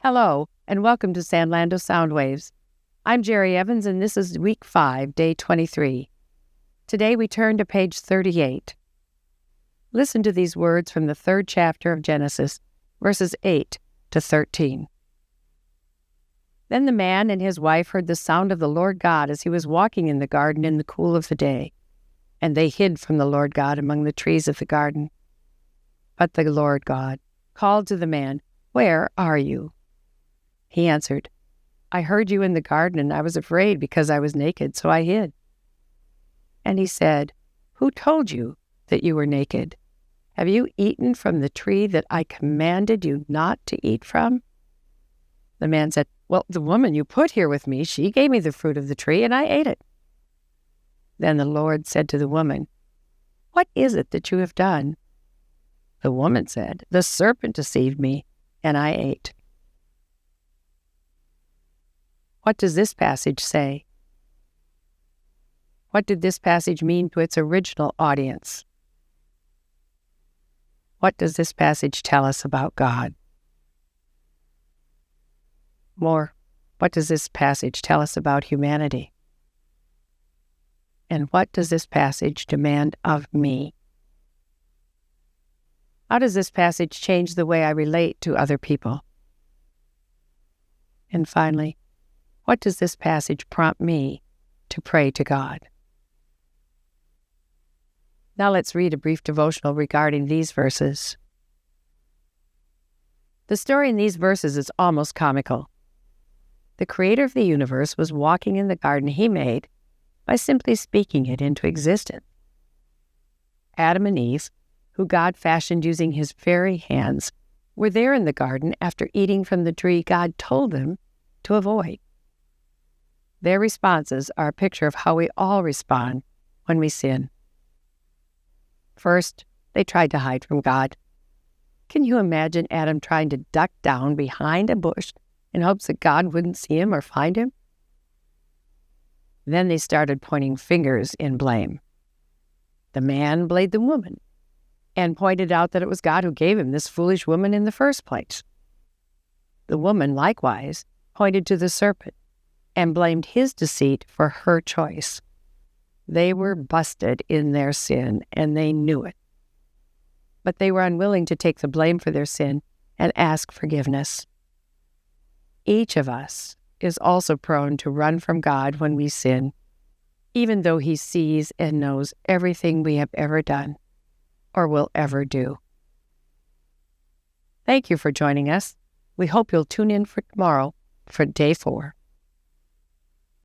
Hello, and welcome to Sandlando Soundwaves. I'm Jerry Evans, and this is Week 5, Day 23. Today we turn to page 38. Listen to these words from the 3rd chapter of Genesis, verses 8 to 13. Then the man and his wife heard the sound of the Lord God as he was walking in the garden in the cool of the day, and they hid from the Lord God among the trees of the garden. But the Lord God called to the man, "Where are you?" He answered, "I heard you in the garden, and I was afraid because I was naked, so I hid." And he said, "Who told you that you were naked? Have you eaten from the tree that I commanded you not to eat from?" The man said, "Well, the woman you put here with me, she gave me the fruit of the tree, and I ate it." Then the Lord said to the woman, "What is it that you have done?" The woman said, "The serpent deceived me, and I ate." What does this passage say? What did this passage mean to its original audience? What does this passage tell us about God? More, what does this passage tell us about humanity? And what does this passage demand of me? How does this passage change the way I relate to other people? And finally, what does this passage prompt me to pray to God? Now let's read a brief devotional regarding these verses. The story in these verses is almost comical. The creator of the universe was walking in the garden he made by simply speaking it into existence. Adam and Eve, who God fashioned using his very hands, were there in the garden after eating from the tree God told them to avoid. Their responses are a picture of how we all respond when we sin. First, they tried to hide from God. Can you imagine Adam trying to duck down behind a bush in hopes that God wouldn't see him or find him? Then they started pointing fingers in blame. The man blamed the woman and pointed out that it was God who gave him this foolish woman in the first place. The woman, likewise, pointed to the serpent and blamed his deceit for her choice. They were busted in their sin, and they knew it. But they were unwilling to take the blame for their sin and ask forgiveness. Each of us is also prone to run from God when we sin, even though He sees and knows everything we have ever done or will ever do. Thank you for joining us. We hope you'll tune in for tomorrow for Day 4.